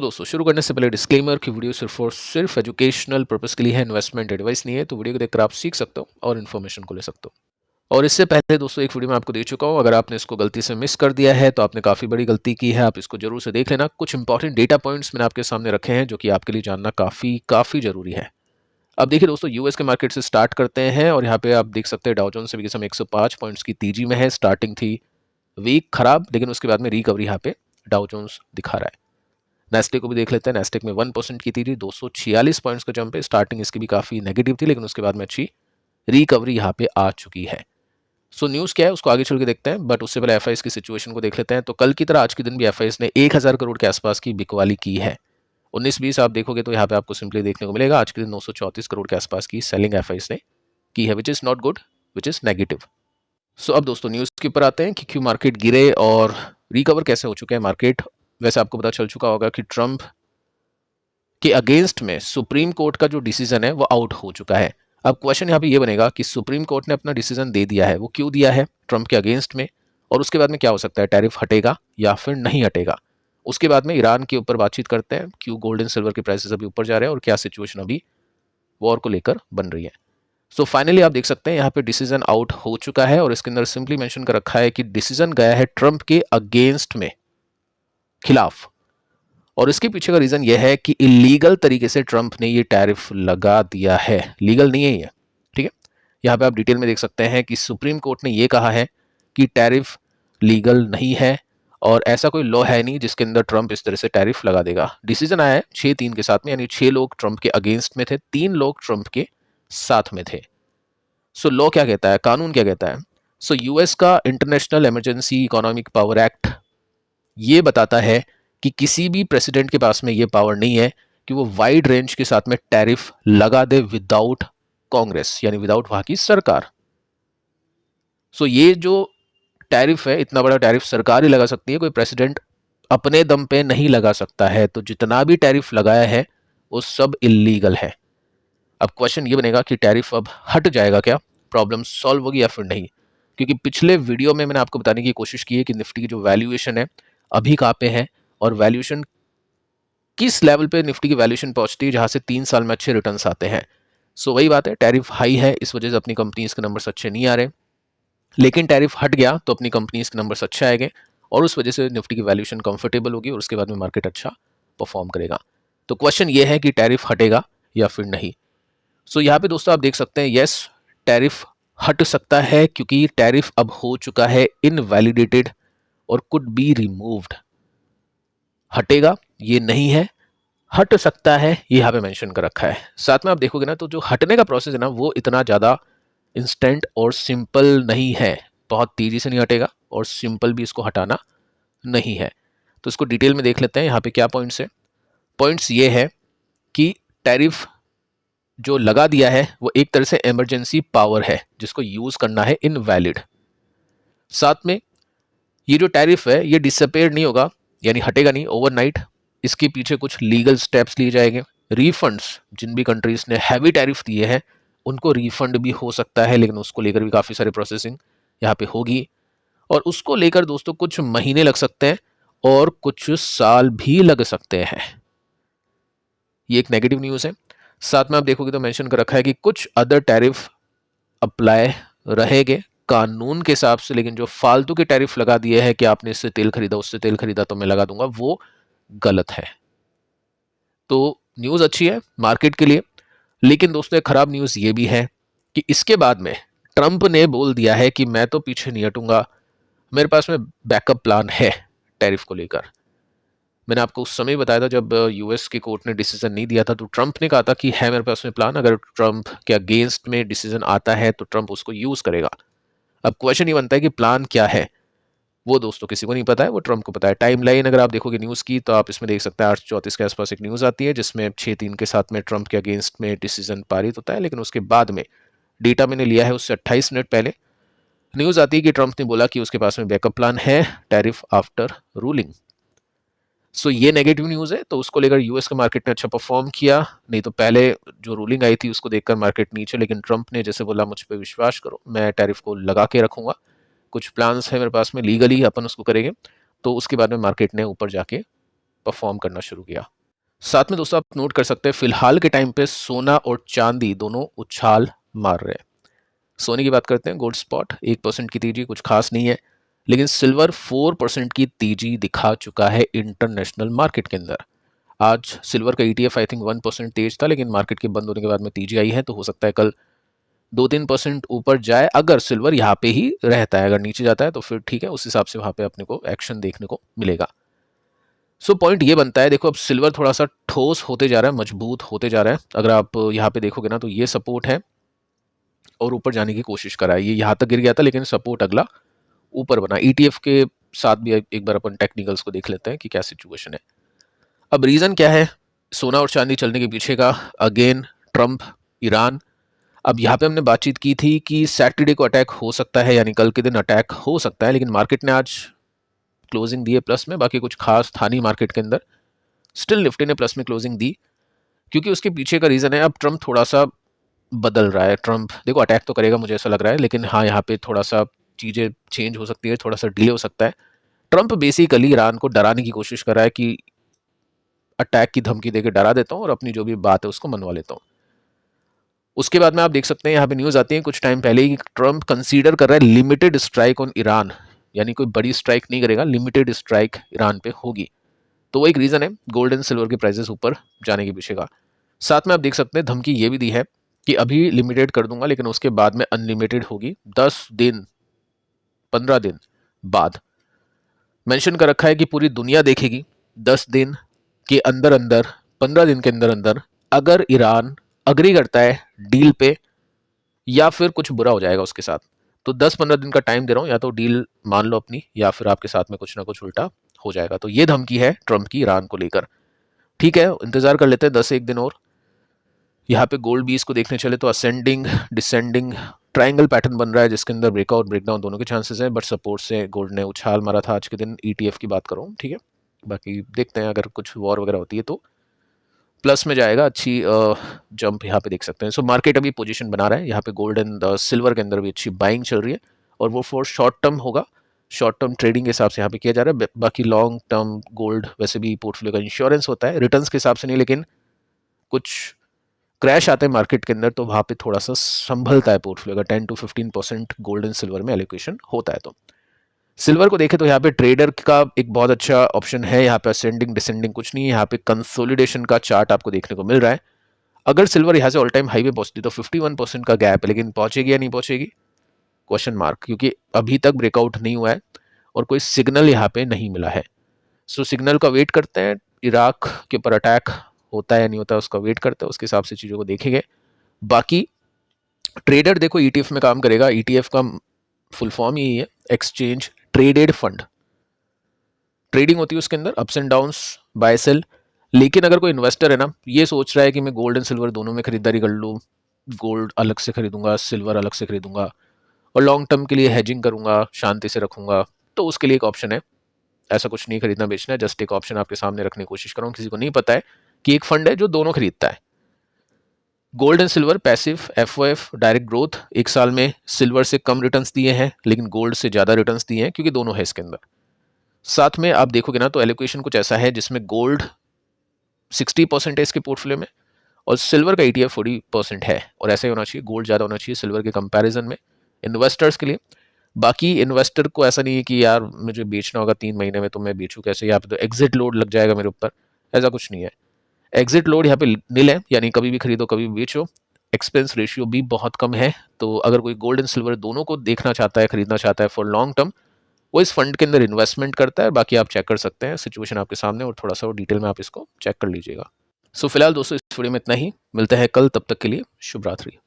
दोस्तों शुरू करने से पहले डिस्क्लेमर कि वीडियो सिर्फ और सिर्फ एजुकेशनल पर्पस के लिए है, इन्वेस्टमेंट एडवाइस नहीं है। तो वीडियो को देखकर आप सीख सकते हो और इन्फॉर्मेशन को ले सकते हो। और इससे पहले दोस्तों एक वीडियो मैं आपको दे चुका हूँ, अगर आपने इसको गलती से मिस कर दिया है तो आपने काफ़ी बड़ी गलती की है। आप इसको जरूर से देख लेना। कुछ इंपॉर्टेंट डेटा पॉइंट्स मैंने आपके सामने रखे हैं जो कि आपके लिए जानना काफ़ी काफ़ी जरूरी है। अब देखिए दोस्तों, यूएस के मार्केट से स्टार्ट करते हैं और यहाँ पे आप देख सकते हैं डाउ जोन्स अभी के समय 105 पॉइंट्स की तेजी में है। स्टार्टिंग थी वीक खराब, लेकिन उसके बाद में रिकवरी यहाँ पे डाउ जोन्स दिखा रहा है। नेस्टे को भी देख लेते हैं। नेस्टेक में 1% की तेजी, 246 पॉइंट्स का जंप है। स्टार्टिंग इसकी भी काफ़ी नेगेटिव थी, लेकिन उसके बाद में अच्छी रिकवरी यहाँ पे आ चुकी है। सो न्यूज़ क्या है उसको आगे चल के देखते हैं, बट उससे पहले एफ की सिचुएशन को देख लेते हैं। तो कल की तरह आज के दिन भी एफ ने 1000 करोड़ के आसपास की बिकवाली की है। 19-20 आप देखोगे तो यहाँ पे आपको सिंपली देखने को मिलेगा आज के दिन 934 करोड़ के आसपास की सेलिंग एफ ने की है, which is not good, which is negative. So अब दोस्तों न्यूज़ के ऊपर आते हैं कि क्यों मार्केट गिरे और रिकवर कैसे हो चुके हैं मार्केट। वैसे आपको पता चल चुका होगा कि ट्रंप के अगेंस्ट में सुप्रीम कोर्ट का जो डिसीजन है वो आउट हो चुका है। अब क्वेश्चन यहाँ पे ये बनेगा कि सुप्रीम कोर्ट ने अपना डिसीजन दे दिया है, वो क्यों दिया है ट्रंप के अगेंस्ट में, और उसके बाद में क्या हो सकता है, टैरिफ हटेगा या फिर नहीं हटेगा। उसके बाद में ईरान के ऊपर बातचीत करते हैं, क्यों गोल्ड एंड सिल्वर के प्राइसेस अभी ऊपर जा रहे हैं और क्या सिचुएशन अभी वॉर को लेकर बन रही है। सो फाइनली आप देख सकते हैं यहाँ पे डिसीजन आउट हो चुका है और इसके अंदर सिंपली मेंशन कर रखा है कि डिसीजन गया है ट्रंप के अगेंस्ट में, खिलाफ। और इसके पीछे का रीजन यह है कि इलीगल तरीके से ट्रंप ने ये टैरिफ लगा दिया है, लीगल नहीं है ये। ठीक है, यहाँ पे आप डिटेल में देख सकते हैं कि सुप्रीम कोर्ट ने ये कहा है कि टैरिफ लीगल नहीं है और ऐसा कोई लॉ है नहीं जिसके अंदर ट्रंप इस तरह से टैरिफ लगा देगा। डिसीजन आया है 6-3 के साथ में, यानी 6 लोग ट्रंप के अगेंस्ट में थे, 3 लोग ट्रंप के साथ में थे। सो लॉ क्या कहता है, कानून क्या कहता है। सो यूएस का international emergency economic power act ये बताता है कि किसी भी प्रेसिडेंट के पास में ये पावर नहीं है कि वो वाइड रेंज के साथ में टैरिफ लगा दे विदाउट कांग्रेस, यानी विदाउट वहां की सरकार। सो ये जो टैरिफ है, इतना बड़ा टैरिफ सरकार ही लगा सकती है, कोई प्रेसिडेंट अपने दम पे नहीं लगा सकता है। तो जितना भी टैरिफ लगाया है वो सब इलीगल है। अब क्वेश्चन ये बनेगा कि टैरिफ अब हट जाएगा क्या, प्रॉब्लम सॉल्व होगी या फिर नहीं। क्योंकि पिछले वीडियो में मैंने आपको बताने की कोशिश की है कि निफ्टी की जो वैल्यूएशन है अभी कहाँ पे है और वैल्यूएशन किस लेवल पे निफ्टी की वैल्यूएशन पहुंचती है जहां से 3 साल में अच्छे रिटर्न्स आते हैं। सो वही बात है, टैरिफ हाई है, इस वजह से अपनी कंपनीज के नंबर्स अच्छे नहीं आ रहे, लेकिन टैरिफ हट गया तो अपनी कंपनीज के नंबर्स अच्छे आएंगे और उस वजह से निफ्टी की वैल्यूएशन कंफर्टेबल होगी और उसके बाद में मार्केट अच्छा परफॉर्म करेगा। तो क्वेश्चन ये है कि टैरिफ हटेगा या फिर नहीं। सो यहाँ पे दोस्तों आप देख सकते हैं, यस टैरिफ हट सकता है क्योंकि टैरिफ अब हो चुका है इनवैलिडेटेड और कुड बी रिमूव्ड। हटेगा ये नहीं है, हट सकता है ये यहाँ पे मेंशन कर रखा है। साथ में आप देखोगे ना तो जो हटने का प्रोसेस है ना वो इतना ज़्यादा इंस्टेंट और सिंपल नहीं है, बहुत तेज़ी से नहीं हटेगा और सिंपल भी इसको हटाना नहीं है। तो इसको डिटेल में देख लेते हैं यहाँ पे क्या पॉइंट्स है। पॉइंट्स ये है कि टैरिफ जो लगा दिया है वो एक तरह से इमरजेंसी पावर है जिसको यूज़ करना है इनवैलिड। साथ में ये जो टैरिफ है ये डिसअपेयर नहीं होगा, यानी हटेगा नहीं ओवरनाइट। इसके पीछे कुछ लीगल स्टेप्स लिए जाएंगे। रिफंड्स, जिन भी कंट्रीज ने हैवी टैरिफ दिए हैं उनको रिफंड भी हो सकता है, लेकिन उसको लेकर भी काफ़ी सारी प्रोसेसिंग यहाँ पे होगी और उसको लेकर दोस्तों कुछ महीने लग सकते हैं और कुछ साल भी लग सकते हैं। ये एक नेगेटिव न्यूज़ है। साथ में आप देखोगे तो मेंशन कर रखा है कि कुछ अदर टैरिफ अप्लाई रहेंगे कानून के हिसाब से, लेकिन जो फालतू के टैरिफ लगा दिए हैं कि आपने इससे तेल खरीदा उससे तेल खरीदा तो मैं लगा दूंगा, वो गलत है। तो न्यूज़ अच्छी है मार्केट के लिए, लेकिन दोस्तों एक खराब न्यूज़ ये भी है कि इसके बाद में ट्रंप ने बोल दिया है कि मैं तो पीछे नहीं हटूंगा, मेरे पास में बैकअप प्लान है टैरिफ को लेकर। मैंने आपको उस समय बताया था जब यूएस की कोर्ट ने डिसीजन नहीं दिया था तो ट्रंप ने कहा था कि है मेरे पास में प्लान, अगर ट्रंप के अगेंस्ट में डिसीजन आता है तो ट्रंप उसको यूज़ करेगा। अब क्वेश्चन ये बनता है कि प्लान क्या है, वो दोस्तों किसी को नहीं पता है, वो ट्रंप को पता है। टाइम लाइन अगर आप देखोगे न्यूज़ की तो आप इसमें देख सकते हैं 8:34 के आसपास एक न्यूज़ आती है जिसमें 6-3 के साथ में ट्रंप के अगेंस्ट में डिसीजन पारित होता है, लेकिन उसके बाद में डेटा मैंने लिया है उससे 28 मिनट पहले न्यूज़ आती है कि ट्रंप ने बोला कि उसके पास में बैकअप प्लान है टैरिफ आफ्टर रूलिंग। सो ये नेगेटिव न्यूज़ है, तो उसको लेकर यूएस का मार्केट ने अच्छा परफॉर्म किया। नहीं तो पहले जो रूलिंग आई थी उसको देखकर मार्केट नीचे, लेकिन ट्रंप ने जैसे बोला मुझ पर विश्वास करो मैं टैरिफ को लगा के रखूंगा, कुछ प्लान्स है मेरे पास में लीगली अपन उसको करेंगे, तो उसके बाद में मार्केट ने ऊपर जाके परफॉर्म करना शुरू किया। साथ में दोस्तों आप नोट कर सकते हैं फिलहाल के टाइम पे सोना और चांदी दोनों उछाल मार रहे हैं। सोने की बात करते हैं, गोल्ड स्पॉट 1% की तेजी, कुछ खास नहीं है, लेकिन सिल्वर 4% की तेजी दिखा चुका है इंटरनेशनल मार्केट के अंदर। आज सिल्वर का ETF आई थिंक 1% तेज था, लेकिन मार्केट के बंद होने के बाद में तेजी आई है, तो हो सकता है कल 2-3% ऊपर जाए अगर सिल्वर यहाँ पे ही रहता है। अगर नीचे जाता है तो फिर ठीक है, उस हिसाब से वहाँ पे अपने को एक्शन देखने को मिलेगा। सो पॉइंट ये बनता है, देखो अब सिल्वर थोड़ा सा ठोस होते जा रहा है, मजबूत होते जा रहा है। अगर आप यहाँ पे देखोगे ना तो ये सपोर्ट है और ऊपर जाने की कोशिश करा है। ये यहाँ तक गिर गया था लेकिन सपोर्ट अगला ऊपर बना। ETF के साथ भी एक बार अपन टेक्निकल्स को देख लेते हैं कि क्या सिचुएशन है। अब रीज़न क्या है सोना और चांदी चलने के पीछे का? Again Trump, Iran. अब यहाँ पे हमने बातचीत की थी कि सैटरडे को अटैक हो सकता है, यानी कल के दिन अटैक हो सकता है, लेकिन मार्केट ने आज क्लोजिंग दी है प्लस में, बाकी कुछ खास था नहीं मार्केट के अंदर। स्टिल निफ्टी ने प्लस में क्लोजिंग दी, क्योंकि उसके पीछे का रीज़न है अब ट्रंप थोड़ा सा बदल रहा है। ट्रंप देखो अटैक तो करेगा मुझे ऐसा लग रहा है, लेकिन हाँ यहाँ पे थोड़ा सा चीज़ें चेंज हो सकती है, थोड़ा सा डिले हो सकता है। ट्रंप बेसिकली ईरान को डराने की कोशिश कर रहा है कि अटैक की धमकी देकर डरा देता हूँ और अपनी जो भी बात है उसको मनवा लेता हूँ। उसके बाद में आप देख सकते हैं यहाँ पे न्यूज़ आती है कुछ टाइम पहले ही, ट्रंप कंसीडर कर रहा है लिमिटेड स्ट्राइक ऑन ईरान, यानी कोई बड़ी स्ट्राइक नहीं करेगा, लिमिटेड स्ट्राइक ईरान पे होगी। तो वो एक रीज़न है गोल्ड एंड सिल्वर के प्राइसेस ऊपर जाने के पीछे का। साथ में आप देख सकते हैं धमकी ये भी दी है कि अभी लिमिटेड कर दूंगा लेकिन उसके बाद में अनलिमिटेड होगी 10 दिन 15 दिन बाद। मेंशन कर रखा है कि पूरी दुनिया देखेगी 10 दिन के अंदर अंदर, 15 दिन के अंदर अंदर अगर ईरान अग्री करता है डील पे या फिर कुछ बुरा हो जाएगा उसके साथ। तो 10-15 दिन का टाइम दे रहा हूँ, या तो डील मान लो अपनी या फिर आपके साथ में कुछ ना कुछ उल्टा हो जाएगा। तो ये धमकी है ट्रंप की ईरान को लेकर। ठीक है, इंतजार कर लेते हैं 10-1 दिन और। यहाँ पे गोल्ड बीस को देखने चले तो असेंडिंग डिसेंडिंग ट्राइंगल पैटर्न बन रहा है, जिसके अंदर ब्रेकआउट ब्रेकडाउन दोनों के चांसेस हैं, बट सपोर्ट से गोल्ड ने उछाल मारा था आज के दिन। ETF की बात करूँ, ठीक है, बाकी देखते हैं अगर कुछ वॉर वगैरह होती है तो प्लस में जाएगा, अच्छी जंप यहाँ पे देख सकते हैं। सो मार्केट अभी पोजीशन बना रहा है, यहाँ पे गोल्ड एंड सिल्वर के अंदर भी अच्छी बाइंग चल रही है और वो फॉर शॉर्ट टर्म होगा, शॉर्ट टर्म ट्रेडिंग के हिसाब से यहाँ पे किया जा रहा है। बाकी लॉन्ग टर्म गोल्ड वैसे भी पोर्टफोलियो का इंश्योरेंस होता है, रिटर्न्स के हिसाब से नहीं, लेकिन कुछ क्रैश आते हैं मार्केट के अंदर तो वहाँ पे थोड़ा सा संभलता है पोर्टफोलियो का। 10-15% गोल्ड एंड सिल्वर में एलोकेशन होता है। तो सिल्वर को देखें तो यहाँ पे ट्रेडर का एक बहुत अच्छा ऑप्शन है, यहाँ पे असेंडिंग डिसेंडिंग कुछ नहीं है, यहाँ पे कंसोलिडेशन का चार्ट आपको देखने को मिल रहा है। अगर सिल्वर यहाँ से ऑल टाइम हाई पे पहुंचती तो 51% का गैप है, लेकिन पहुंचेगी या नहीं पहुंचेगी क्वेश्चन मार्क, क्योंकि अभी तक ब्रेकआउट नहीं हुआ है और कोई सिग्नल यहाँ पे नहीं मिला है। सो सिग्नल का वेट करते हैं, इराक के ऊपर अटैक होता है या नहीं होता है उसका वेट करते हैं, उसके हिसाब से चीज़ों को देखेंगे। बाकी ट्रेडर देखो ETF में काम करेगा, ETF का फुल फॉर्म यही है, एक्सचेंज ट्रेडेड फंड। ट्रेडिंग होती है उसके अंदर, ups and downs, buy sell. लेकिन अगर कोई इन्वेस्टर है ना, ये सोच रहा है कि मैं गोल्ड एंड सिल्वर दोनों में खरीदारी कर लूँ, गोल्ड अलग से खरीदूंगा, सिल्वर अलग से खरीदूंगा और लॉन्ग टर्म के लिए हेजिंग करूंगा, शांति से रखूंगा, तो उसके लिए एक ऑप्शन है। ऐसा कुछ नहीं खरीदना बेचना है, जस्ट एक ऑप्शन आपके सामने रखने की कोशिश कर रहा हूँ। किसी को नहीं पता है कि एक फंड है जो दोनों खरीदता है। Gold and silver passive FOF direct growth, एक साल में सिल्वर से कम रिटर्न्स दिए हैं लेकिन गोल्ड से ज़्यादा रिटर्न्स दिए हैं, क्योंकि दोनों है इसके अंदर। साथ में आप देखोगे ना तो एलोकेशन कुछ ऐसा है जिसमें गोल्ड 60% है इसके पोर्टफोलियो में और सिल्वर का ETF 40% है, और ऐसा ही होना चाहिए, गोल्ड ज़्यादा होना चाहिए सिल्वर के कंपैरिजन में इन्वेस्टर्स के लिए। बाकी इन्वेस्टर को ऐसा नहीं है कि यार मुझे बेचना होगा 3 महीने में तो मैं बेचूँ कैसे, यहाँ पे तो एग्जिट लोड लग जाएगा मेरे ऊपर, ऐसा कुछ नहीं है। एग्जिट लोड यहाँ पे नील है, यानी कभी भी खरीदो कभी भी बेचो। एक्सपेंस रेशियो भी बहुत कम है, तो अगर कोई गोल्ड एंड सिल्वर दोनों को देखना चाहता है, खरीदना चाहता है फॉर लॉन्ग टर्म, वो इस फंड के अंदर इन्वेस्टमेंट करता है। बाकी आप चेक कर सकते हैं, सिचुएशन आपके सामने और थोड़ा सा डिटेल में आप इसको चेक कर लीजिएगा। सो फिलहाल दोस्तों इस वीडियो में इतना ही, मिलते हैं कल, तब तक के लिए शुभ रात्रि।